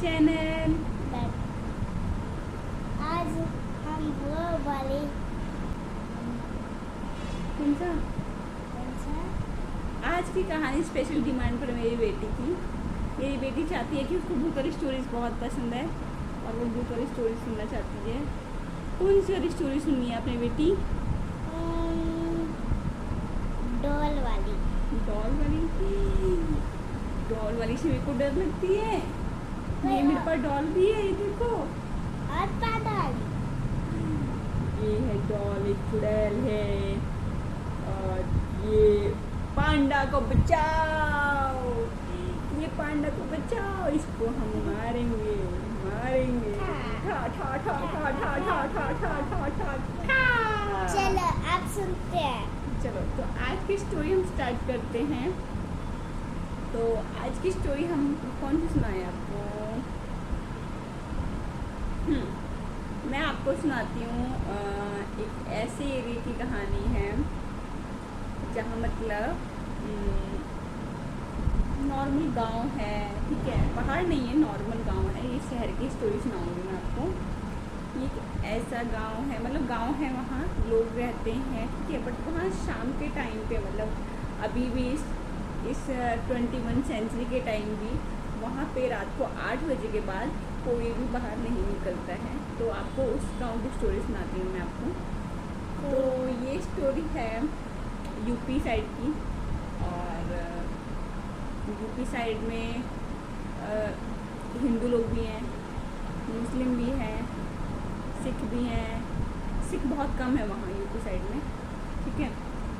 Channel. आज हम वो वाले कौन सा आज की कहानी स्पेशल डिमांड पर मेरी बेटी की। मेरी बेटी चाहती है कि उसको बुक और स्टोरीज बहुत पसंद है और वो बुक और स्टोरी सुनना चाहती है। कौन सी और स्टोरी सुननी है अपनी बेटी? डॉल वाली। डॉल वाली? डॉल वाली से मेरे को डर लगती है। ये मेरे पास डॉल भी है, ये देखो। और पागल। ये है डॉल, एक चुड़ैल है और ये पांडा को बचाओ, ये पांडा को बचाओ, इसको हम मारेंगे मारेंगे। ठा ठा ठा ठा ठा ठा ठा ठा ठा ठा। चलो आप सुनते हैं। चलो तो आज की स्टोरी हम स्टार्ट करते हैं। तो आज की स्टोरी हम कौन सी सुनाए आपको? मैं आपको सुनाती हूँ एक ऐसे एरिया की कहानी है जहाँ मतलब नॉर्मल गांव है, ठीक है, पहाड़ नहीं है, नॉर्मल गांव है। ये शहर की स्टोरी सुनाऊंगी मैं आपको। ये एक ऐसा गांव है, मतलब गांव है, वहाँ लोग रहते हैं, ठीक है, बट वहाँ शाम के टाइम पे मतलब अभी भी इस 21 सेंचुरी के टाइम भी वहाँ पे रात को 8 बजे के बाद कोई भी बाहर नहीं निकलता है। तो आपको उस गांव की स्टोरी सुनाती हूँ मैं आपको। तो ये स्टोरी है यूपी साइड की, और यूपी साइड में हिंदू लोग भी हैं, मुस्लिम भी हैं, सिख भी हैं। सिख बहुत कम है वहाँ यूपी साइड में, ठीक है।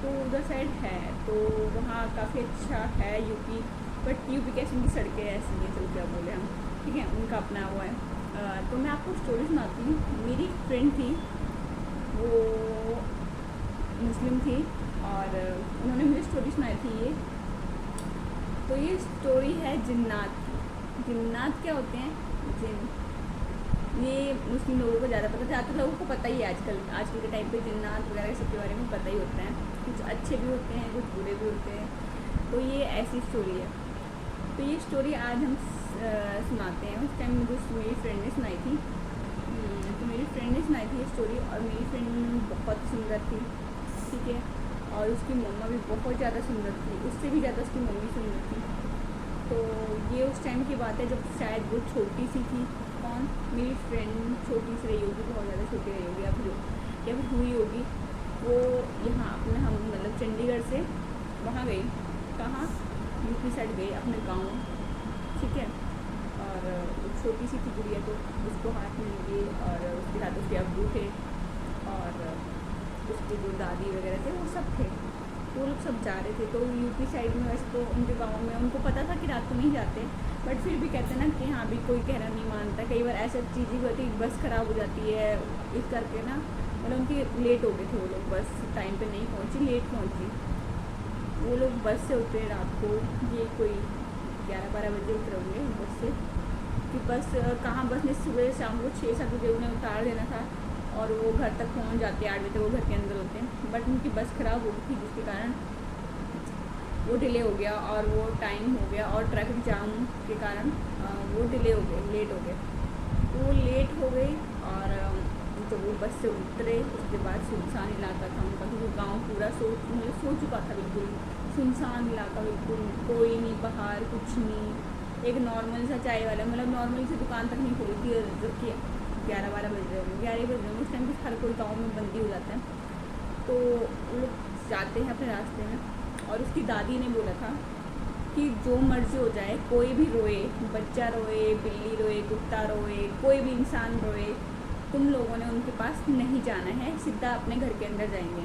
तो उधर साइड है, तो वहाँ काफ़ी अच्छा है यूपी। बट यूपी कैसे उनकी सड़कें ऐसी हैं, चल क्या बोले हम, ठीक है, उनका अपना वो है। तो मैं आपको स्टोरी सुनाती हूँ। मेरी फ्रेंड थी, वो मुस्लिम थी और उन्होंने मुझे स्टोरी सुनाई थी ये। तो ये स्टोरी है जिन्नात की। जिन्नात क्या होते हैं? जिन। ये मुस्लिम लोगों को ज़्यादा पता, ज़्यादातर लोगों को पता ही है आजकल के टाइम पे जिन्नात वगैरह सबके बारे में पता ही होता है। कुछ अच्छे भी होते हैं, कुछ बुरे भी होते हैं। तो ये ऐसी स्टोरी है। तो ये स्टोरी आज हम सुनाते हैं। उस टाइम मुझे मेरी फ्रेंड ने सुनाई थी। तो मेरी फ्रेंड ने सुनाई थी ये स्टोरी, और मेरी फ्रेंड बहुत सुंदर थी, ठीक है, और उसकी मम्मा भी बहुत ज़्यादा सुंदर थी, उससे भी ज़्यादा उसकी मम्मी सुंदर थी। तो ये उस टाइम की बात है जब शायद वो छोटी सी थी। कौन? मेरी फ्रेंड छोटी सी रही होगी, बहुत ज़्यादा छोटी रही होगी, या फिर हुई होगी। वो यहाँ अपने हम मतलब चंडीगढ़ से वहाँ गई, कहाँ, यूपी साइड गई अपने गाँव, ठीक है। और छोटी सी थी गुड़िया, तो उसको हाथ में लिए, और उसके साथ उसके अब्बू थे और उसके जो दादी वगैरह थे वो सब थे। तो वो लोग सब जा रहे थे। तो यूपी साइड में वैसे तो उनके गाँव में उनको पता था कि रात को नहीं जाते, बट फिर भी कहते हैं ना कि हाँ भी कोई कहना नहीं मानता। कई बार ऐसा चीज़ें भी होती है, बस ख़राब हो जाती है इस करके ना, मतलब उनकी लेट हो गए थे वो लोग, बस टाइम पे नहीं पहुँची, लेट पहुँची। वो लोग बस से उतरे रात को, ये कोई 11-12 बजे उतरे होंगे बस से, कि बस कहाँ, बस ने सुबह शाम को 6-7 बजे उन्हें उतार देना था और वो घर तक पहुँच जाते 8 बजे तक, वो घर के अंदर होते हैं। बट उनकी बस ख़राब हो गई थी, जिसके कारण वो डिले हो गया और वो टाइम हो गया, और ट्रैफिक जाम के कारण वो डिले हो गए, लेट हो गए। तो वो लेट हो गई, और तो वो बस से उतरे, उसके बाद सुनसान इलाका था उनका, क्योंकि गाँव पूरा मतलब सो चुका था, बिल्कुल सुनसान इलाका, बिल्कुल कोई नहीं बाहर, कुछ नहीं। एक नॉर्मल सा चाय वाला, मतलब नॉर्मल सी दुकान तक नहीं खुली थी, जबकि 11-12 बज रहे होंगे, 11 बज रहे होंगे उस टाइम पे, हर कोई गाँव में बंदी हो जाता है। तो वो लोग जाते हैं अपने रास्ते में, और उसकी दादी ने बोला था कि जो मर्जी हो जाए, कोई भी रोए, बच्चा रोए, बिल्ली रोए, कुत्ता रोए, कोई भी इंसान रोए, तुम लोगों ने उनके पास नहीं जाना है, सीधा अपने घर के अंदर जाएंगे।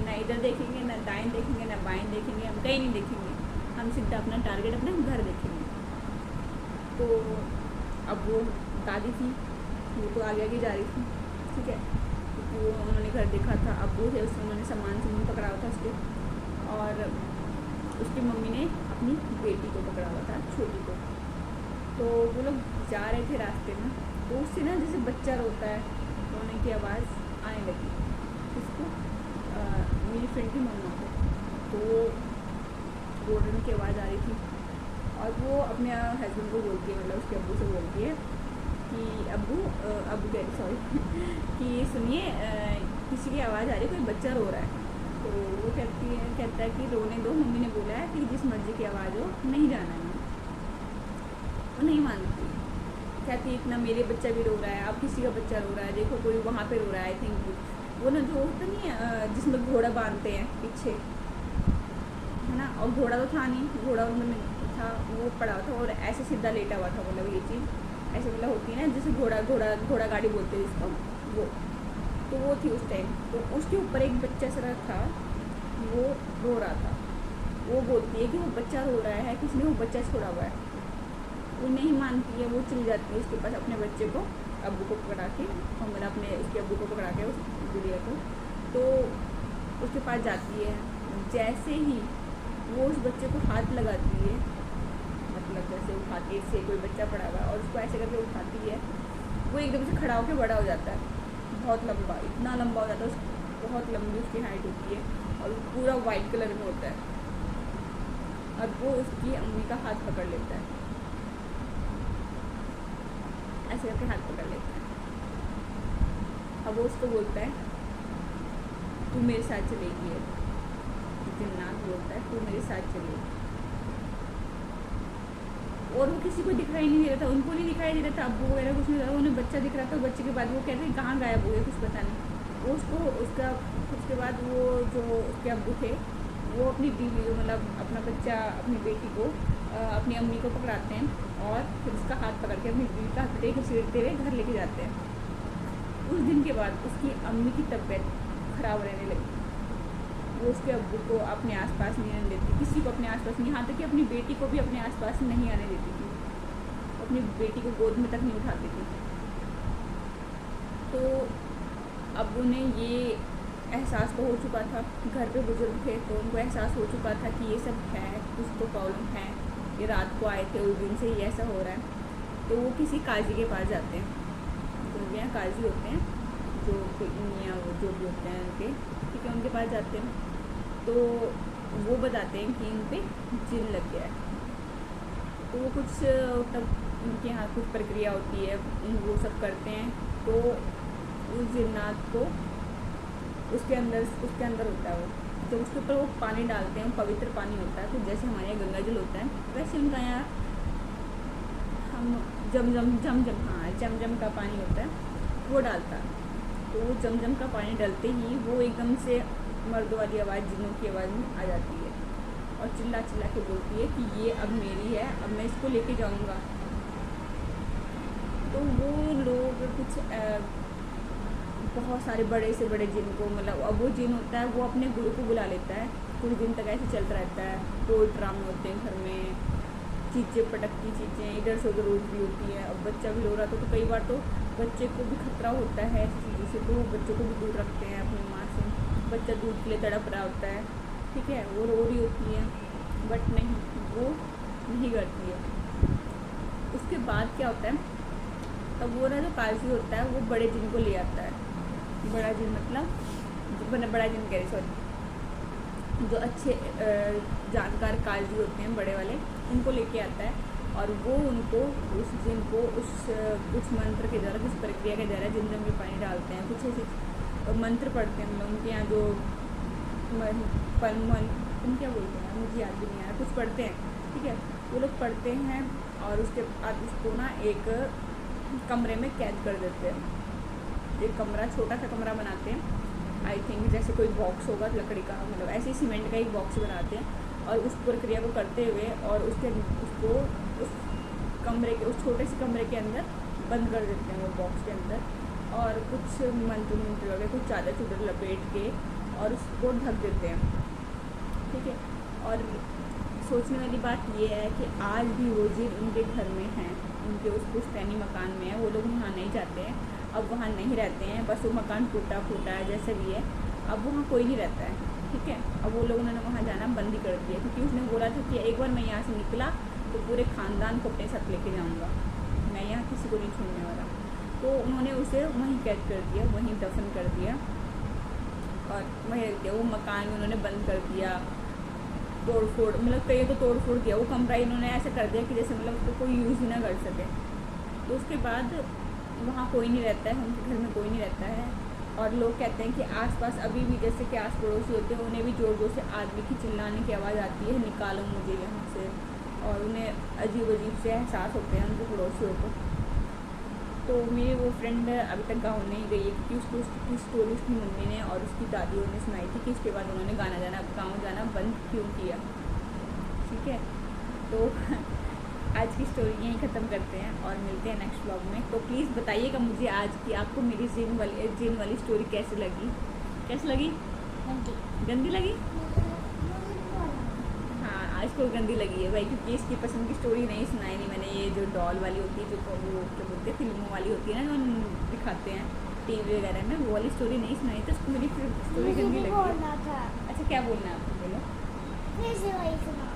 ना इधर देखेंगे, ना दाएं देखेंगे, ना बाएं देखेंगे, हम कहीं नहीं देखेंगे, हम सीधा अपना टारगेट अपना घर देखेंगे। तो अब वो दादी थी, वो तो आगे आगे जा रही थी, ठीक है, क्योंकि वो उन्होंने घर देखा था, अब्बू थे, उससे उन्होंने सामान पकड़ा हुआ था उसके, और उसकी मम्मी ने अपनी बेटी को पकड़ा हुआ था, छोटी को। तो वो लोग जा रहे थे रास्ते में, तो उससे ना जैसे बच्चा रोता है, रोने की आवाज़ आने लगी उसको, मेरी फ्रेंड की मम्मा को। तो रोने की आवाज़ आ रही थी, और वो अपने हस्बैंड को बोलती है, मतलब उसके अब्बू से बोलती है कि अब्बू अब्बू कह सॉरी कि सुनिए किसी की आवाज़ आ रही है, कोई बच्चा रो रहा है। तो वो कहता है कि रोने दो, मम्मी ने बोला है कि जिस मर्जी की आवाज़ हो नहीं जाना है। वो नहीं मानती, कहती है इतना मेरे बच्चा भी रो रहा है, अब किसी का बच्चा रो रहा है, देखो कोई वहाँ पे रो रहा है। आई थिंक वो ना जो होता नहीं है जिसमें घोड़ा बांधते हैं पीछे, है ना, और घोड़ा तो था नहीं, घोड़ा उनमें था, वो पड़ा था और ऐसे सीधा लेटा हुआ था, मतलब ये चीज़ ऐसे मतलब होती है ना जैसे घोड़ा गाड़ी बोलते हैं जिसको, वो तो वो थी उस टाइम। तो उसके ऊपर एक बच्चा सा था, वो रो रहा था। वो बोलती है कि वो बच्चा रो रहा है, किसने वो बच्चा छोड़ा हुआ है। वो नहीं मानती है, वो चली जाती है उसके पास अपने बच्चे को, अब्बू को पकड़ा के, और मतलब अपने उसके अब्बू को पकड़ा के उस गुड़िया को, तो उसके पास जाती है। जैसे ही वो उस बच्चे को हाथ लगाती है, मतलब जैसे उठाती है, से कोई बच्चा पड़ा हुआ है और उसको ऐसे करके उठाती है, वो एकदम से खड़ा होकर बड़ा हो जाता है, बहुत लंबा, इतना लंबा हो जाता है, बहुत लंबी उसकी हाइट होती है और पूरा वाइट कलर में होता है। और वो उसकी अम्मी का हाथ पकड़ लेता है, ऐसे करके हाथ पकड़ लेता है। अब वो उसको बोलता है तू मेरे साथ चलेगी, जिन्नात बोलता है तू मेरे साथ चलेगी। और वो किसी को दिखाई नहीं दे रहा था, उनको नहीं दिखाई दे रहा था, अब्बू वगैरह कुछ नहीं था, उन्हें बच्चा दिख रहा था। बच्चे के बाद वो कहते हैं कहाँ गायब हो गया, कुछ पता नहीं। वो उसके बाद वो जो उसके अब्बू थे, वो अपनी बीवी को, मतलब अपना बच्चा, अपनी बेटी को, अपनी अम्मी को पकड़ाते हैं और फिर उसका हाथ पकड़ के अपनी बीवी का हाथ घसीटते हुए घर लेके जाते हैं। उस दिन के बाद उसकी अम्मी की तबीयत खराब रहने लगी। वो उसके अब्बू को अपने आसपास नहीं आने देती, किसी को अपने आसपास नहीं, यहाँ तक कि अपनी बेटी को भी अपने आसपास नहीं आने देती थी, अपनी बेटी को गोद में तक नहीं उठाती थी। तो अब्बू ने ये एहसास तो हो चुका था, घर पे बुजुर्ग थे तो उनको एहसास हो चुका था कि ये सब है, कुछ तो प्रॉब्लम है, ये रात को आए थे उस दिन से ये ऐसा हो रहा है। तो वो किसी काजी के पास जाते हैं, जो भी यहाँ काजी होते हैं, जो मियाँ वो जो भी होते हैं उनके, ठीक है, उनके पास जाते हैं। तो वो बताते हैं कि इन पे जिन लग गया है। तो वो कुछ तब उनके यहाँ कुछ प्रक्रिया होती है, वो सब करते हैं। तो उस जिन्नात को उसके अंदर होता है वो, तो उसके ऊपर वो पानी डालते हैं, पवित्र पानी होता है, कुछ जैसे हमारे यहाँ गंगा जल होता है वैसे उनका यहाँ हम जमजम का पानी होता है, वो डालता है। तो वो जमजम का पानी डालते ही वो एकदम से मर्द वाली आवाज़, जिन्नों की आवाज़ में आ जाती है और चिल्ला के बोलती है कि ये अब मेरी है, अब मैं इसको लेके जाऊंगा। तो वो लोग कुछ बहुत सारे बड़े से बड़े जिन को, मतलब अब वो जिन होता है वो अपने गुरु को बुला लेता है, कुछ दिन तक ऐसे चलता रहता है। टोल ड्रामे होते हैं घर में, चीज़ें पटकती चीज़ें इधर से उधर उठ भी होती है। अब बच्चा भी रो रहा था तो कई बार तो बच्चे को भी खतरा होता है ऐसी चीज़ों से, तो वो बच्चों को भी दूर रखते हैं अपनी माँ से। बच्चा दूध के लिए तड़प रहा होता है, ठीक है, वो रो रही होती है, बट नहीं, वो नहीं करती है। उसके बाद क्या होता है, तब वो ना जो काजी होता है वो बड़े जिन को ले आता है। बड़ा जिन मतलब बड़ा जिन कह रही, सॉरी, जो अच्छे जानकार काजी होते हैं बड़े वाले, उनको लेके आता है और वो उनको उस जिन को कुछ मंत्र के द्वारा, कुछ प्रक्रिया के द्वारा जिन में पानी डालते हैं, कुछ ऐसे मंत्र पढ़ते हैं। मतलब उनके यहाँ जो तुम क्या बोलते हैं, मुझे याद भी नहीं आ रहा, कुछ पढ़ते हैं, ठीक है, वो लोग पढ़ते हैं और उसके बाद उसको ना एक कमरे में कैद कर देते हैं। एक कमरा, छोटा सा कमरा बनाते हैं, आई थिंक जैसे कोई बॉक्स होगा लकड़ी का, मतलब ऐसे ही सीमेंट का एक बॉक्स बनाते हैं और उस प्रक्रिया को करते हुए और उसको उस कमरे के, उस छोटे से कमरे के अंदर बंद कर देते हैं, वो बॉक्स के अंदर, और कुछ मंत्र वगैरह, कुछ चादर चूदर लपेट के और उसको ढक देते हैं, ठीक है। और सोचने वाली बात ये है कि आज भी वो जिन उनके घर में हैं, उनके उस पुश्तैनी मकान में है, वो लोग वहाँ नहीं जाते हैं, अब वहाँ नहीं रहते हैं, बस वो मकान टूटा फूटा है जैसे भी है, अब वहाँ कोई नहीं रहता है, ठीक है। अब वो लोगों ने वहाँ जाना बंद ही कर दिया, क्योंकि उसने बोला था कि एक बार मैं यहाँ से निकला तो पूरे ख़ानदान को अपने साथ लेके जाऊँगा, मैं यहाँ किसी को नहीं छोड़ने वाला। तो उन्होंने उसे वहीं कैद कर दिया, वहीं दफन कर दिया और वहीं रख दिया, वो मकान भी उन्होंने बंद कर दिया, तोड़ फोड़, मतलब कई तो तोड़ फोड़ किया, वो कमरा इन्होंने ऐसा कर दिया कि जैसे मतलब उसको कोई यूज़ ही ना कर सके। तो उसके बाद वहाँ कोई नहीं रहता है, उनके घर में कोई नहीं रहता है। और लोग कहते हैं कि आसपास अभी भी जैसे कि आस पड़ोसी होते हैं, उन्हें भी ज़ोर ज़ोर से आदमी की चिल्लाने की आवाज़ आती है, निकालो मुझे यहाँ से। और उन्हें अजीब अजीब से एहसास होते हैं उनके पड़ोसियों को। तो मेरी वो फ्रेंड अभी तक गाँव नहीं गई है, क्योंकि उसको उसकी स्टोरी उसकी मम्मी ने और उसकी दादियों ने सुनाई थी कि उसके बाद उन्होंने गाँव जाना बंद क्यों किया। ठीक है, तो आज की स्टोरी यहीं ख़त्म करते हैं और मिलते हैं नेक्स्ट व्लॉग में। तो प्लीज़ बताइएगा मुझे आज की आपको मेरी जिन वाली स्टोरी कैसी लगी। कैसी लगी? गंदी लगी? हाँ, आज को गंदी लगी है भाई, क्योंकि इसकी पसंद की स्टोरी नहीं सुनाई नहीं मैंने। ये जो डॉल वाली होती है, जो वो क्या बोलते हैं, फिल्मों वाली होती है ना, जो दिखाते हैं टीवी वगैरह में, वो वाली स्टोरी नहीं सुनाई, तो उसको मेरी स्टोरी मुझे गंदी भी लगी। बोलना था। अच्छा, क्या बोलना है आपको? बोलो। फिर से वही सुनाओ।